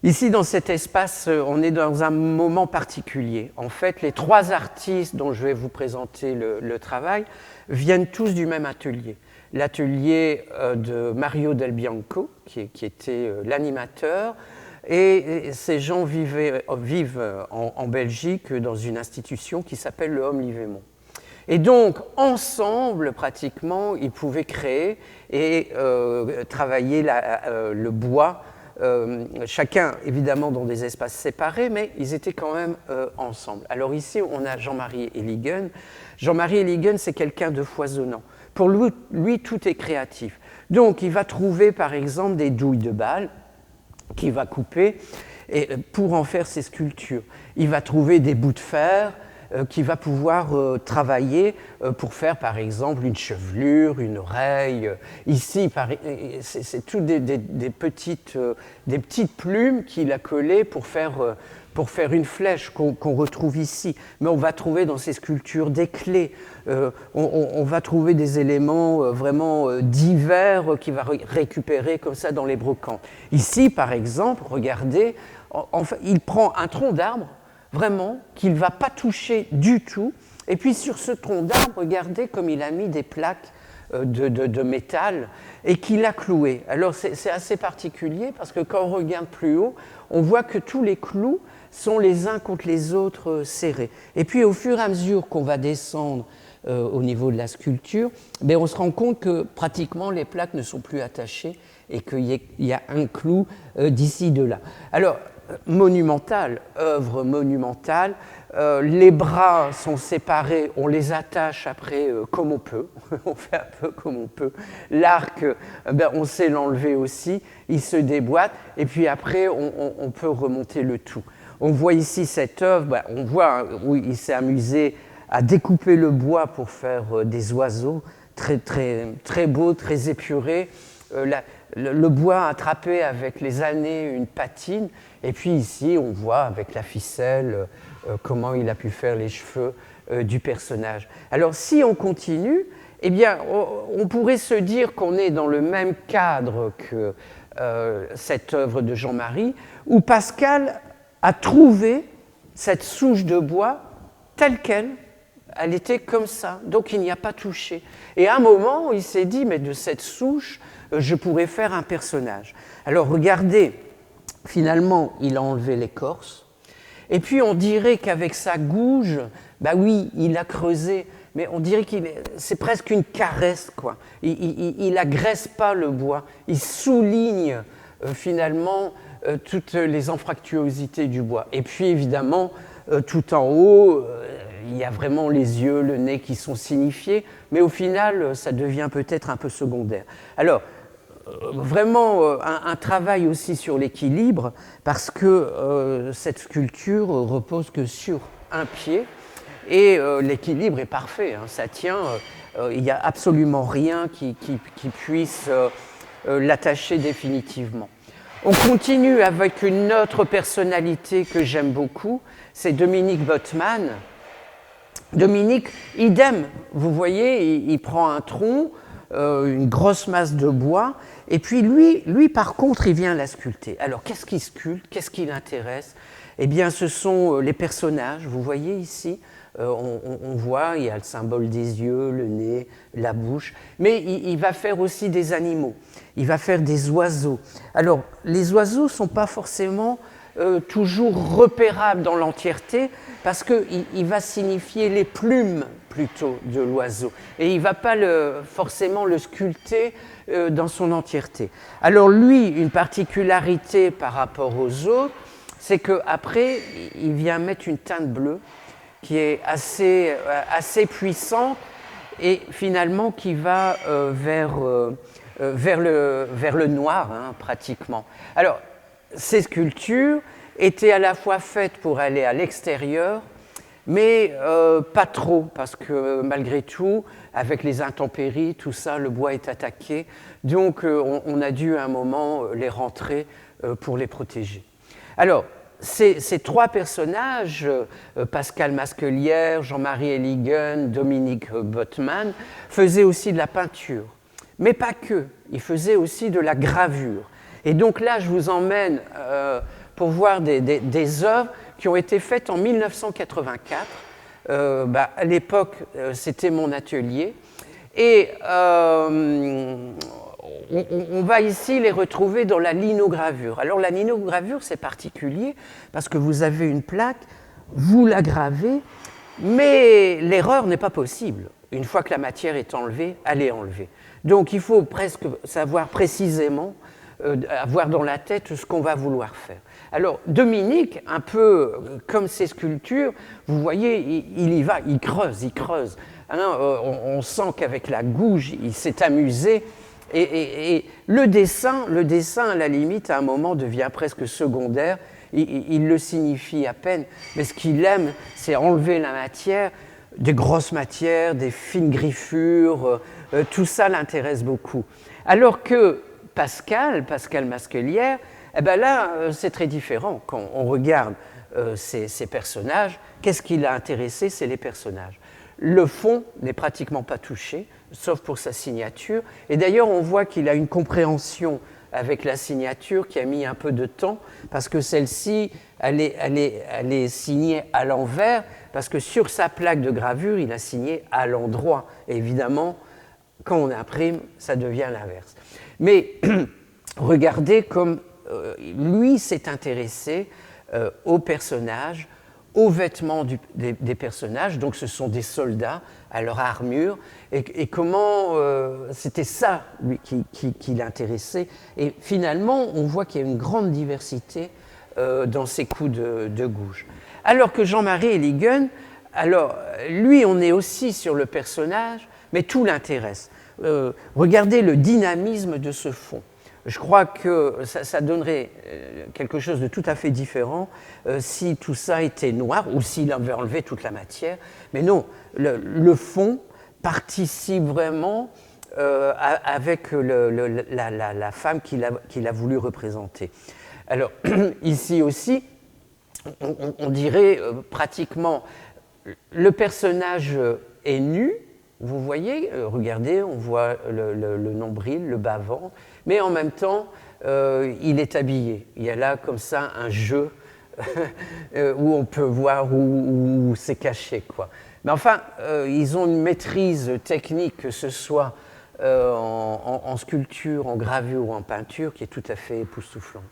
Ici, dans cet espace, on est dans un moment particulier. En fait, les trois artistes dont je vais vous présenter le travail viennent tous du même atelier. L'atelier de Mario Del Bianco, qui était l'animateur, et ces gens vivent en Belgique dans une institution qui s'appelle le Homme Livémont. Et donc, ensemble, pratiquement, ils pouvaient créer et travailler le bois, chacun évidemment dans des espaces séparés, mais ils étaient quand même ensemble. Alors ici, on a Jean-Marie Eligen. Jean-Marie Eligen, c'est quelqu'un de foisonnant. Pour lui, tout est créatif. Donc, il va trouver, par exemple, des douilles de balle qu'il va couper pour en faire ses sculptures. Il va trouver des bouts de fer qu'il va pouvoir travailler pour faire, par exemple, une chevelure, une oreille. Ici, c'est tout des petites plumes qu'il a collées pour faire une flèche qu'on retrouve ici. Mais on va trouver dans ces sculptures des clés. On va trouver des éléments vraiment divers qu'il va récupérer comme ça dans les brocantes. Ici, par exemple, regardez, il prend un tronc d'arbre, vraiment, qu'il ne va pas toucher du tout. Et puis sur ce tronc d'arbre, regardez comme il a mis des plaques de métal et qu'il a cloué. Alors c'est assez particulier parce que quand on regarde plus haut, on voit que tous les clous sont les uns contre les autres serrés. Et puis au fur et à mesure qu'on va descendre au niveau de la sculpture, on se rend compte que pratiquement les plaques ne sont plus attachées et qu'il y a un clou d'ici, de là. Alors, monumentale, œuvre monumentale. Les bras sont séparés, on les attache après comme on peut, on fait un peu comme on peut. L'arc, on sait l'enlever aussi, il se déboîte, et puis après on peut remonter le tout. On voit ici cette œuvre, on voit où il s'est amusé à découper le bois pour faire des oiseaux, très, très, très beaux, très épurés. Le bois attrapé avec les années une patine, et puis ici on voit avec la ficelle comment il a pu faire les cheveux du personnage. Alors si on continue, on pourrait se dire qu'on est dans le même cadre que cette œuvre de Jean-Marie, où Pascal a trouvé cette souche de bois telle qu'elle. Elle était comme ça, donc il n'y a pas touché. Et à un moment, il s'est dit, mais de cette souche, je pourrais faire un personnage. Alors regardez, finalement, il a enlevé l'écorce, et puis on dirait qu'avec sa gouge, oui, il a creusé, mais on dirait que c'est presque une caresse, quoi. Il n'agresse pas le bois, il souligne finalement toutes les anfractuosités du bois. Et puis évidemment, tout en haut, il y a vraiment les yeux, le nez qui sont signifiés, mais au final, ça devient peut-être un peu secondaire. Alors, vraiment un travail aussi sur l'équilibre, parce que cette sculpture repose que sur un pied, et l'équilibre est parfait, hein, ça tient, il n'y a absolument rien qui puisse l'attacher définitivement. On continue avec une autre personnalité que j'aime beaucoup, c'est Dominique Botman. Dominique, idem, vous voyez, il prend un tronc, une grosse masse de bois, et puis lui par contre, il vient la sculpter. Alors, qu'est-ce qu'il sculpte? Qu'est-ce qui l'intéresse? Eh bien, ce sont les personnages, vous voyez ici, on voit, il y a le symbole des yeux, le nez, la bouche, mais il va faire aussi des animaux, il va faire des oiseaux. Alors, les oiseaux ne sont pas forcément toujours repérables dans l'entièreté, parce qu'il va signifier les plumes plutôt de l'oiseau, et il ne va pas forcément le sculpter dans son entièreté. Alors lui, une particularité par rapport aux autres, c'est qu'après, il vient mettre une teinte bleue qui est assez puissante et finalement qui va vers le noir, hein, pratiquement. Alors, ces sculptures étaient à la fois faites pour aller à l'extérieur, mais pas trop, parce que malgré tout, avec les intempéries, tout ça, le bois est attaqué, donc on a dû à un moment les rentrer pour les protéger. Alors, ces trois personnages, Pascal Masquelière, Jean-Marie Eligen, Dominique Botman, faisaient aussi de la peinture, mais pas que, ils faisaient aussi de la gravure. Et donc là, je vous emmène pour voir des œuvres qui ont été faites en 1984. À l'époque, c'était mon atelier. Et on va ici les retrouver dans la linogravure. Alors la linogravure, c'est particulier parce que vous avez une plaque, vous la gravez, mais l'erreur n'est pas possible. Une fois que la matière est enlevée, elle est enlevée. Donc il faut presque savoir précisément, avoir dans la tête ce qu'on va vouloir faire. Alors Dominique, un peu comme ses sculptures, vous voyez, il y va, il creuse. Hein, on sent qu'avec la gouge, il s'est amusé. Et le dessin, à la limite, à un moment, devient presque secondaire. Il le signifie à peine. Mais ce qu'il aime, c'est enlever la matière, des grosses matières, des fines griffures. Tout ça l'intéresse beaucoup. Alors que Pascal Masquelière, eh ben là, c'est très différent. Quand on regarde ces personnages, qu'est-ce qui l'a intéressé? C'est les personnages. Le fond n'est pratiquement pas touché, sauf pour sa signature. Et d'ailleurs, on voit qu'il a une compréhension avec la signature qui a mis un peu de temps, parce que celle-ci, elle est signée à l'envers, parce que sur sa plaque de gravure, il a signé à l'endroit. Et évidemment, quand on imprime, ça devient l'inverse. Mais regardez comme lui s'est intéressé aux personnages, aux vêtements des personnages, donc ce sont des soldats, à leur armure, et comment c'était ça lui, qui l'intéressait. Et finalement, on voit qu'il y a une grande diversité dans ses coups de gouge. Alors que Jean-Marie Eligen, alors lui, on est aussi sur le personnage, mais tout l'intéresse. Regardez le dynamisme de ce fond. Je crois que ça donnerait quelque chose de tout à fait différent si tout ça était noir ou s'il avait enlevé toute la matière. Mais non, le fond participe vraiment avec la femme qu'il a voulu représenter. Alors, ici aussi, on dirait pratiquement le personnage est nu. Vous voyez, regardez, on voit le nombril, le bas-ventre, mais en même temps, il est habillé. Il y a là, comme ça, un jeu où on peut voir où c'est caché, quoi. Mais enfin, ils ont une maîtrise technique, que ce soit en sculpture, en gravure ou en peinture, qui est tout à fait époustouflante.